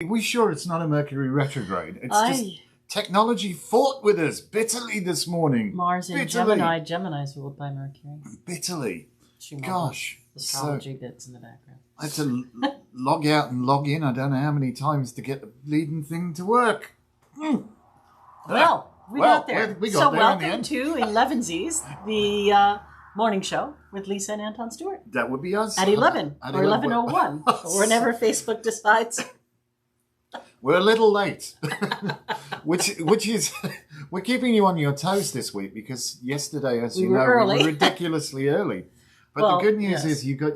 we sure it's not a Mercury retrograde? It's just technology fought with us bitterly this morning. Mars in Gemini. Gemini's ruled by Mercury. Bitterly. Gosh. Astrology bits in the background. I had to log out and log in. I don't know how many times to get the bleeding thing to work. Well, we got there. We got there welcome in the end. to Elevensies, the morning show with Lisa and Anton Stewart. That would be us. At 11 or 11:01, or whenever Facebook decides. We're a little late, which is, we're keeping you on your toes this week because yesterday, as you know, we were ridiculously early. But the good news is you got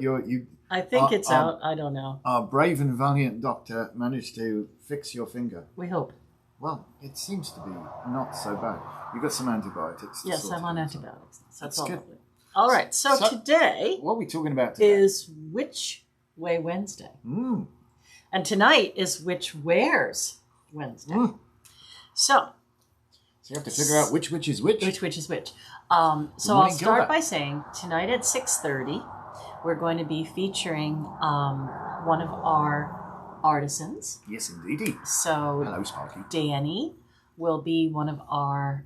I think it's out. I don't know. Our brave and valiant doctor managed to fix your finger. We hope. Well, it seems to be not so bad. You got some antibiotics. Yes, I'm on antibiotics. That's all good. lovely. All right. So today, what are we talking about today? Is Which Way Wednesday. And tonight is Which Wears Wednesday. So you have to figure out which is which. Which is which. So I'll start by saying tonight at 6:30, we're going to be featuring one of our artisans. Yes, indeedy. So hello, Sparky. Danny will be one of our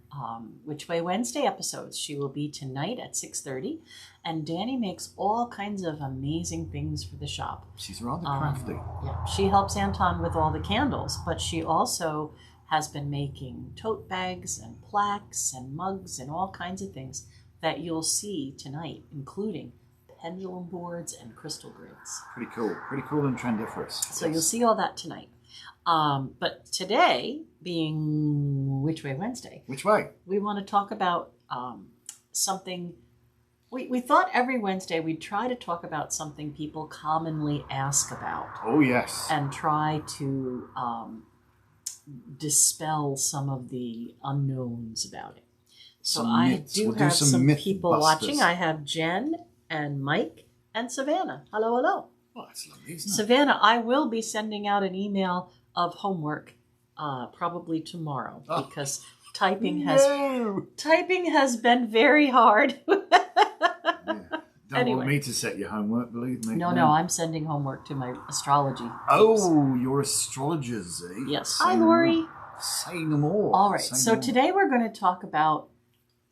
Which Way Wednesday episodes. She will be tonight at 6:30. And Danny makes all kinds of amazing things for the shop. She's rather crafty. Yeah, she helps Anton with all the candles, but she also has been making tote bags and plaques and mugs and all kinds of things that you'll see tonight, including pendulum boards and crystal grids. Pretty cool and trendiferous. So you'll see all that tonight. But today, being Which Way Wednesday. Which way? We want to talk about something. We thought every Wednesday we'd try to talk about something people commonly ask about. Oh, yes. And try to dispel some of the unknowns about it. So I do have some people watching. I have Jen and Mike and Savannah. Hello, hello. Oh, that's lovely, isn't it? Savannah, I will be sending out an email of homework probably tomorrow because typing has been very hard. Don't want me to set your homework, believe me. No, I'm sending homework to my astrology. Oh, your astrologers, eh? Yes. Hi, Lori. Say no more. All right. So today we're going to talk about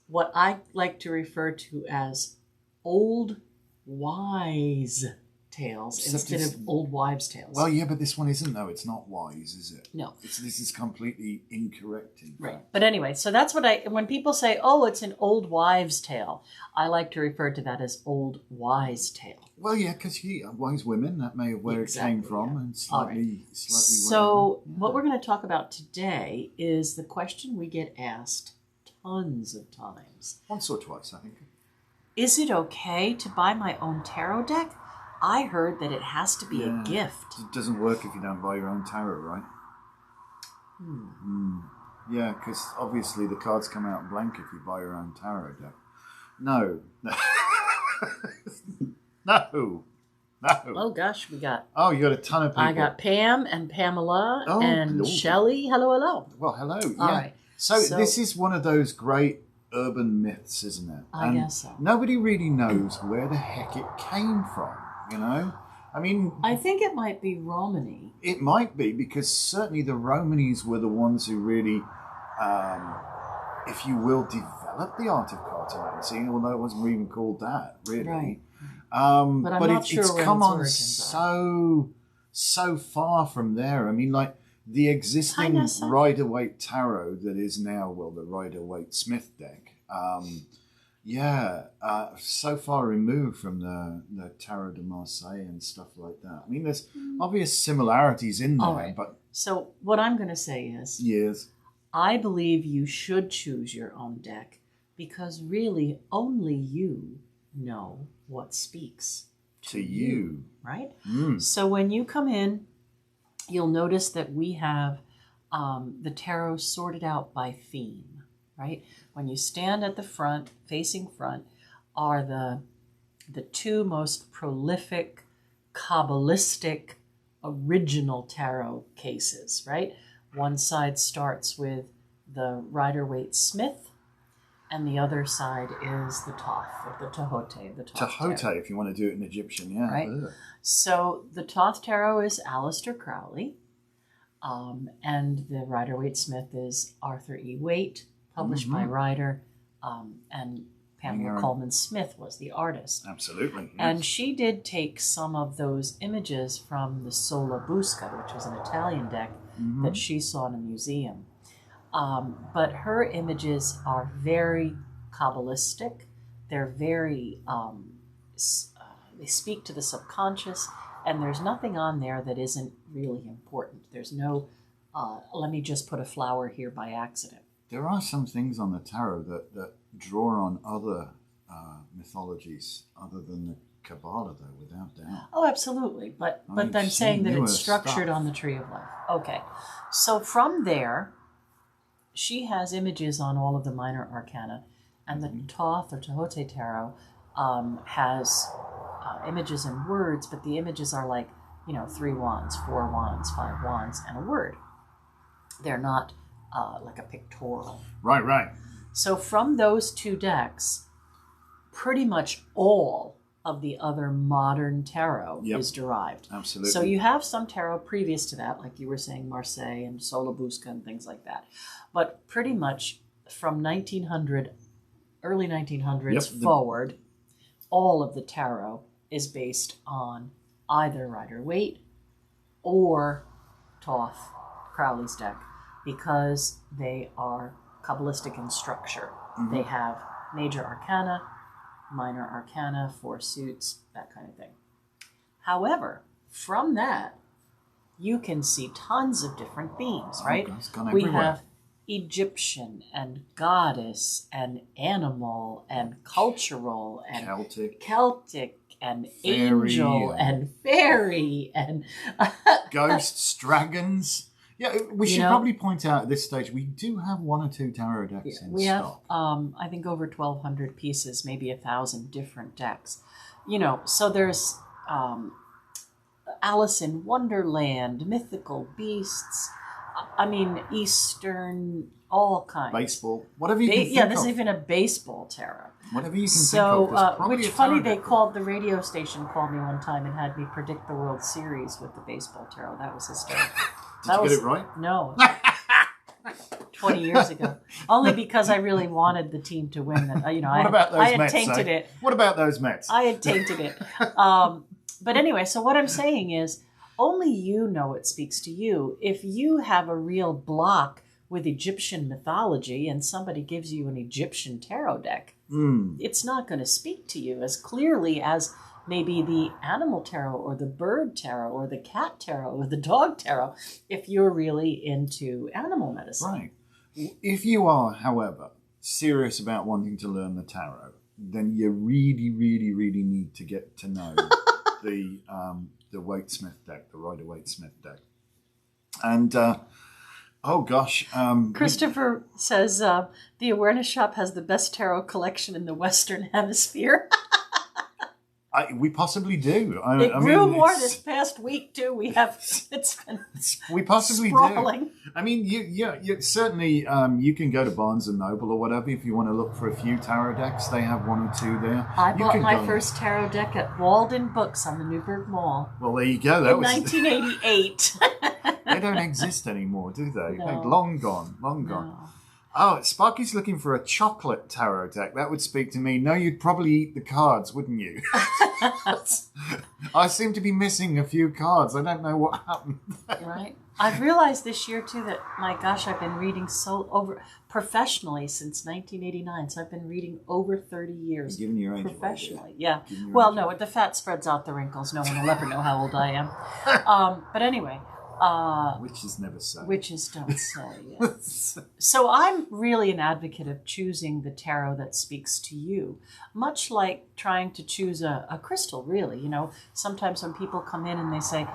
what I like to refer to as old wise tales instead of old wives' tales. Well, yeah, but this one isn't, though. It's not wise, is it? No. This is completely incorrect. Right. But anyway, so that's what when people say, oh, it's an old wives' tale, I like to refer to that as old wise tale. Well, yeah, because wise women, that may have where it came from, and slightly So what we're going to talk about today is the question we get asked tons of times. Once or twice, I think. Is it okay to buy my own tarot deck? I heard that it has to be a gift. It doesn't work if you don't buy your own tarot, right? Yeah, because obviously the cards come out blank if you buy your own tarot deck. No. No. Oh, gosh, we got... Oh, you got a ton of people. I got Pam and Pamela and Shelley. Hello, hello. Well, hello. All right. So this is one of those great urban myths, isn't it? I guess so. Nobody really knows where the heck it came from, you know? I mean... I think it might be Romany. It might be, because certainly the Romanis were the ones who really, if you will, developed the art of cartomancy, although it wasn't even called that, really. Right. But I'm not sure it's where come its on origins are. so far from there. I mean, like, the existing Rider-Waite tarot that is now, well, the Rider-Waite-Smith deck, so far removed from the Tarot de Marseille and stuff like that. I mean, there's obvious similarities in there. All right. But so what I'm going to say is, yes, I believe you should choose your own deck because really only you know what speaks to you. Right? So when you come in, you'll notice that we have the tarot sorted out by theme, right? When you stand at the front, facing front, are the two most prolific, Kabbalistic, original tarot cases, right? One side starts with the Rider-Waite-Smith, and the other side is the Thoth, or the Tahote. The Tahote, if you want to do it in Egyptian, yeah. Right? So the Thoth Tarot is Aleister Crowley. And the Rider-Waite-Smith is Arthur E. Waite, published by Rider, and Pamela Coleman Smith was the artist. Absolutely. Yes. And she did take some of those images from the Sola Busca, which was an Italian deck that she saw in a museum. But her images are very Kabbalistic. They're very, they speak to the subconscious, and there's nothing on there that isn't really important. There's no, let me just put a flower here by accident. There are some things on the tarot that draw on other mythologies other than the Kabbalah, though, without doubt. Oh, absolutely. But I'm saying that it's structured on the Tree of Life. Okay. So from there, she has images on all of the minor arcana, and the Thoth or Tehote Tarot has images and words, but the images are like, 3 wands, 4 wands, 5 wands, and a word. They're not like a pictorial. Right. So from those 2 decks, pretty much all of the other modern tarot is derived. Absolutely. So you have some tarot previous to that, like you were saying, Marseille and Sola Busca and things like that. But pretty much from 1900, early 1900s forward, all of the tarot is based on either Rider-Waite or Thoth, Crowley's deck, because they are Kabbalistic in structure. They have major arcana, minor arcana, 4 suits, that kind of thing. However, from that, you can see tons of different themes, right? We have Egyptian and goddess and animal and cultural and Celtic and fairy angel and fairy and ghosts, dragons. Yeah, we should probably point out at this stage, we do have 1 or 2 tarot decks in we stock. have, I think, over 1,200 pieces, maybe 1,000 different decks. So there's Alice in Wonderland, mythical beasts, Eastern, all kinds. Baseball, whatever you can think of. There's even a baseball tarot. Whatever you can think of. Which funny, they called, the radio station called me one time and had me predict the World Series with the baseball tarot. That was hysterical. Did you get it right? No. 20 years ago. Only because I really wanted the team to win. I had tainted it. What about those Mets? I had tainted it. But anyway, so what I'm saying is, only you know it speaks to you. If you have a real block with Egyptian mythology and somebody gives you an Egyptian tarot deck, it's not going to speak to you as clearly as maybe the animal tarot or the bird tarot or the cat tarot or the dog tarot, if you're really into animal medicine. Right. If you are, however, serious about wanting to learn the tarot, then you really, really, really need to get to know the Waite-Smith deck, the Rider-Waite-Smith deck. And oh gosh, Christopher says the Awareness Shop has the best tarot collection in the Western Hemisphere. We possibly do. It grew more this past week too. We possibly sprawling. Do. You certainly you can go to Barnes and Noble or whatever if you want to look for a few tarot decks. They have 1 or 2 there. I bought my first tarot deck at Walden Books on the Newburgh Mall. Well, there you go. That was 1988. They don't exist anymore, do they? No. They're long gone. No. Oh, Sparky's looking for a chocolate tarot deck. That would speak to me. No, you'd probably eat the cards, wouldn't you? I seem to be missing a few cards. I don't know what happened. Right. I've realized this year, too, that, my gosh, I've been reading professionally since 1989. So I've been reading over 30 years. You're giving your age professionally. away, yeah. Well, no, the fat spreads out the wrinkles. No one will ever know how old I am. But anyway. Witches never say. Witches don't say, yes. So I'm really an advocate of choosing the tarot that speaks to you, much like trying to choose a crystal, really. Sometimes when people come in and they say,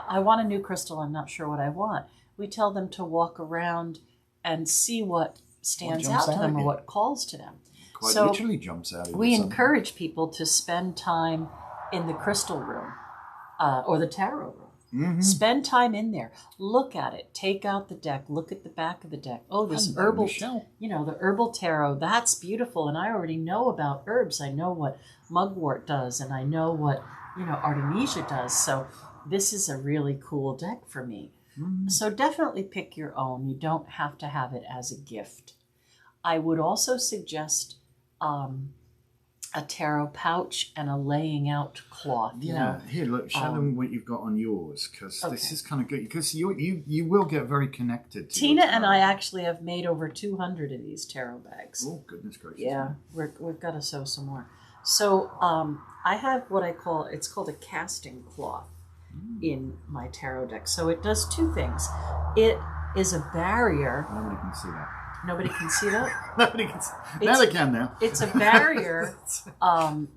I want a new crystal, I'm not sure what I want, we tell them to walk around and see what stands out to them or what calls to them. Quite literally jumps out. We encourage people to spend time in the crystal room or the tarot room. Mm-hmm. Spend time in there. Look at it. Take out the deck. Look at the back of the deck. Oh, this herbal, the herbal tarot. That's beautiful. And I already know about herbs. I know what mugwort does, and I know what Artemisia does. So this is a really cool deck for me. So definitely pick your own. You don't have to have it as a gift. I would also suggest a tarot pouch and a laying out cloth. Yeah, here, look, show them what you've got on yours, because this is kind of good, because you will get very connected to Tina and I actually have made over 200 of these tarot bags. Oh, goodness gracious. Yeah, we've got to sew some more. So I have what I call, it's called a casting cloth in my tarot deck. So it does two things. It is a barrier. Nobody can see that. Nobody can see that? Nobody can see. Now they can now. It's a barrier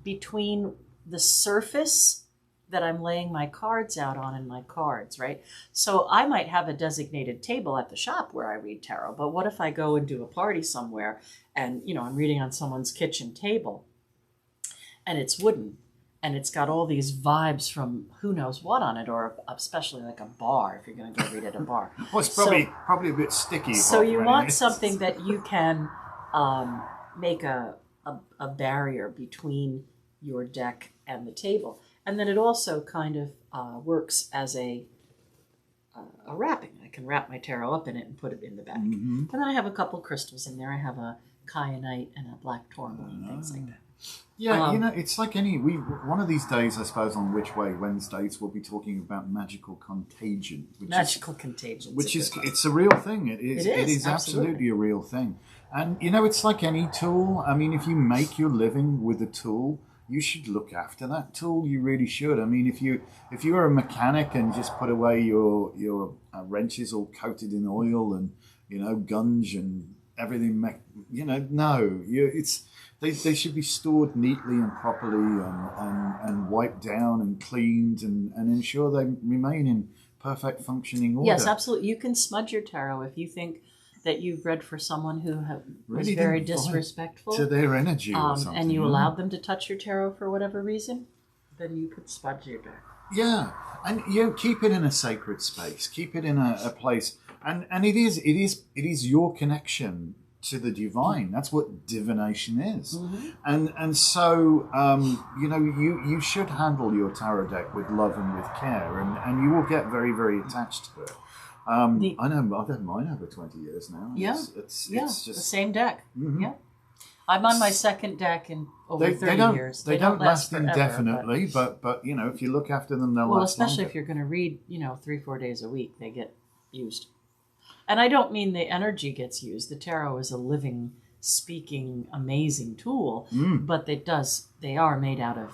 between the surface that I'm laying my cards out on and my cards, right? So I might have a designated table at the shop where I read tarot, but what if I go and do a party somewhere and, I'm reading on someone's kitchen table and it's wooden and it's got all these vibes from who knows what on it, or especially like a bar, if you're going to go read at a bar. Well, it's probably a bit sticky. So you want something that you can make a barrier between your deck and the table. And then it also kind of works as a wrapping. I can wrap my tarot up in it and put it in the bag. And then I have a couple crystals in there. I have a kyanite and a black tourmaline and things like that. Yeah, it's like one of these days, I suppose, on Which Way Wednesdays, we'll be talking about magical contagion. Which is it's a real thing. It is absolutely a real thing. And, it's like any tool. I mean, if you make your living with a tool, you should look after that tool. You really should. I mean, if you are a mechanic and just put away your wrenches all coated in oil and, gunge and everything, They should be stored neatly and properly and wiped down and cleaned and ensure they remain in perfect functioning order. Yes, absolutely. You can smudge your tarot if you think that you've read for someone who was very disrespectful to their energy or something. And you allowed them to touch your tarot for whatever reason, then you could smudge your deck. Yeah, and keep it in a sacred space. Keep it in a place, and it is your connection to the divine. That's what divination is. And so you should handle your tarot deck with love and with care, and you will get very, very attached to it. I know I've had mine over 20 years now. Yeah, it's just the same deck. Yeah, I'm on my second deck in over 30 years. They don't last forever, indefinitely, but if you look after them, they'll last especially longer. If you're going to read 3-4 days a week, they get used. And I don't mean the energy gets used. The tarot is a living, speaking, amazing tool, but they are made out of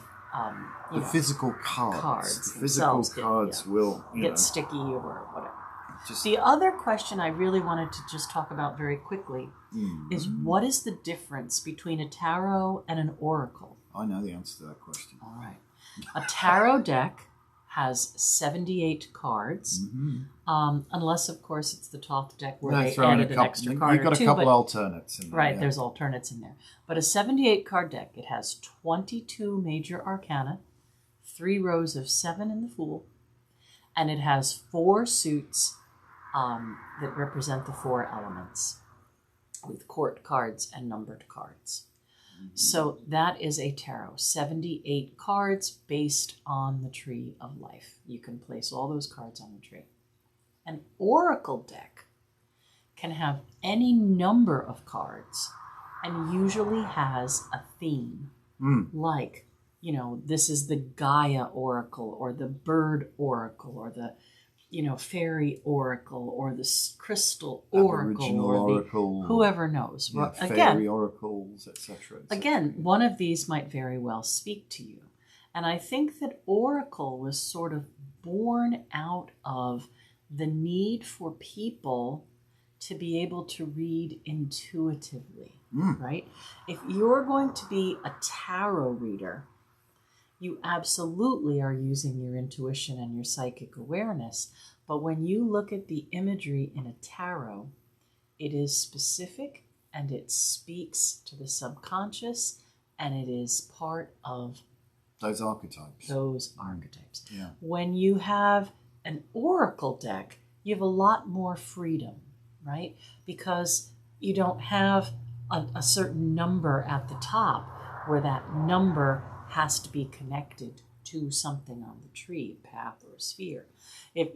the physical cards. The physical cards will get sticky or whatever. The other question I really wanted to just talk about very quickly is, what is the difference between a tarot and an oracle? I know the answer to that question. All right. A tarot deck has 78 cards, unless, of course, it's the Thoth deck where they added an extra card. You've got a couple alternates in there. Right, there's alternates in there. But a 78 card deck, it has 22 major arcana, 3 rows of 7 in the Fool, and it has 4 suits that represent the 4 elements, with court cards and numbered cards. So that is a tarot, 78 cards based on the tree of life. You can place all those cards on the tree. An oracle deck can have any number of cards and usually has a theme. Like, this is the Gaia oracle or the bird oracle or the fairy oracle or the crystal oracle or oracle, whoever knows. Yeah, fairy oracles, etc. Again, one of these might very well speak to you. And I think that oracle was sort of born out of the need for people to be able to read intuitively, right? If you're going to be a tarot reader, you absolutely are using your intuition and your psychic awareness. But when you look at the imagery in a tarot, it is specific and it speaks to the subconscious, and it is part of those archetypes. Yeah. When you have an oracle deck, you have a lot more freedom, right? Because you don't have a certain number at the top where that number has to be connected to something on the tree, a path or a sphere. If,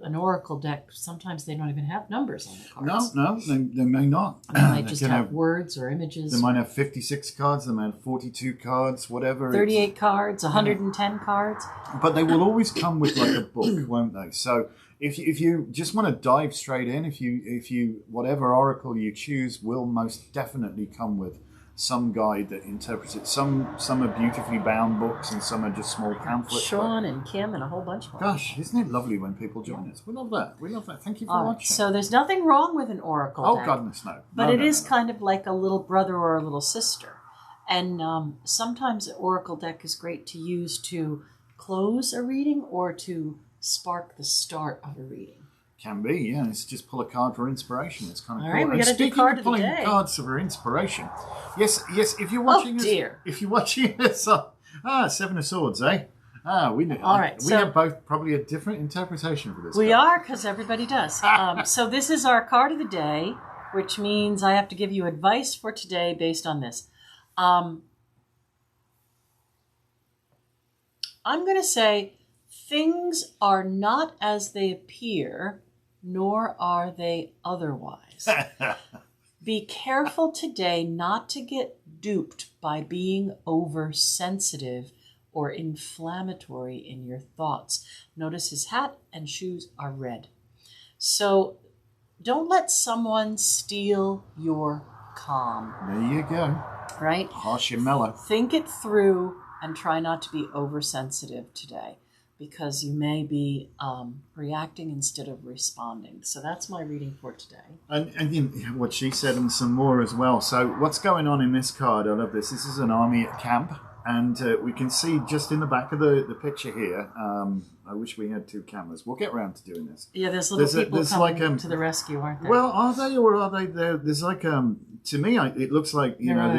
an oracle deck, sometimes they don't even have numbers on the cards. No, they may not. They might just have words or images. They might have 56 cards, they might have 42 cards, whatever. 38 cards, 110 cards. But they will always come with like a book, won't they? So if you just want to dive straight in, if you whatever oracle you choose will most definitely come with some guide that interprets it. Some are beautifully bound books, and some are just small pamphlets. Sean and Kim and a whole bunch more. Gosh, isn't it lovely when people join us? We love that. We love that. Thank you for watching. So there's nothing wrong with an oracle deck. Oh, goodness, no. But it is kind of like a little brother or a little sister. And sometimes an oracle deck is great to use to close a reading or to spark the start of a reading. Can be, yeah. It's just pull a card for inspiration. It's kind of cool. All right, we got to do card of the day. Pulling cards for inspiration. Yes. If you're watching if you're watching this, Seven of Swords, eh? We know. All right, we have both probably a different interpretation for this. We are, because everybody does. So this is our card of the day, which means I have to give you advice for today based on this. I'm going to say things are not as they appear, nor are they otherwise. Be careful today not to get duped by being oversensitive or inflammatory in your thoughts. Notice his hat and shoes are red. So don't let someone steal your calm. There you go. Right? Harsh and mellow. Think it through and try not to be oversensitive today, because you may be reacting instead of responding. So that's my reading for today. And you know, what she said and some more as well. So what's going on in this card, I love this. This is an army at camp. And we can see just in the back of the picture here, I wish we had two cameras. We'll get around to doing this. Yeah, there's people coming to the rescue, aren't there? Well, are they or are they there? There's like, to me, it looks like, you know,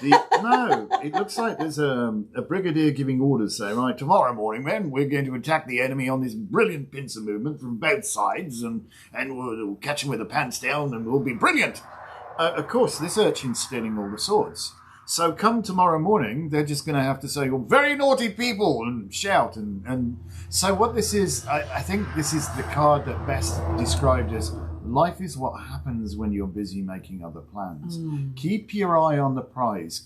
no, it looks like there's a brigadier giving orders, say, right, tomorrow morning, men, we're going to attack the enemy on this brilliant pincer movement from both sides, and we'll catch them with the pants down, and we'll be brilliant. Of course, this urchin's stealing all the swords. So come tomorrow morning, they're just going to have to say, well, very naughty people, and shout. And so what this is, I think this is the card that best described as life is what happens when you're busy making other plans. Keep your eye on the prize.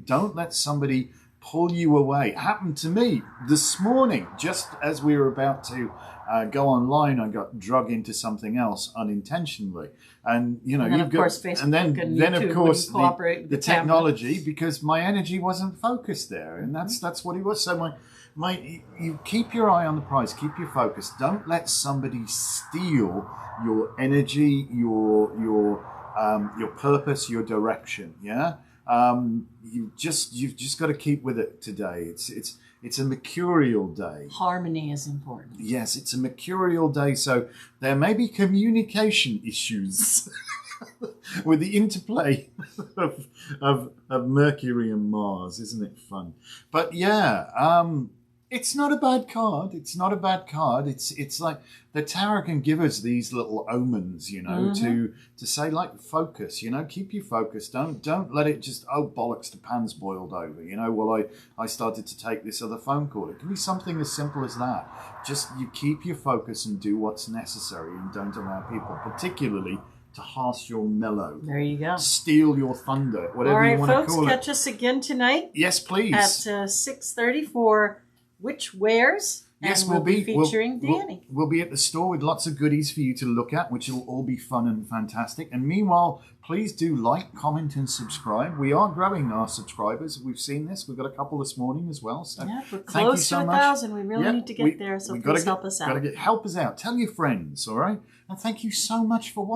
Don't let somebody pull you away. It happened to me this morning, just as we were about to go online. I got drug into something else unintentionally, and you know, you've got, Facebook and then of course the technology, because my energy wasn't focused there, and that's what it was. So you keep your eye on the prize, keep your focus. Don't let somebody steal your energy, your purpose, your direction. Yeah. You've just got to keep with it today. It's a mercurial day. Harmony is important. Yes, it's a mercurial day, so there may be communication issues with the interplay of Mercury and Mars. Isn't it fun? But yeah, it's not a bad card. It's not a bad card. It's like the tarot can give us these little omens, you know, to say, like, focus, you know, keep you focused. Don't let it just, oh, bollocks, the pan's boiled over, you know, well, I started to take this other phone call. It can be something as simple as that. Just you keep your focus and do what's necessary, and don't allow people, particularly, to harsh your mellow. There you go. Steal your thunder, whatever you want to call it. All right, folks, catch us again tonight. Yes, please. At 6:30 for Which Wears. Yes, we'll be featuring Danny. We'll be at the store with lots of goodies for you to look at, which will all be fun and fantastic. And meanwhile, please do like, comment, and subscribe. We are growing our subscribers. We've seen this. We've got a couple this morning as well. So yeah, we're close to 1,000. We really need to get there, so please help us out. Help us out. Tell your friends, all right? And thank you so much for watching.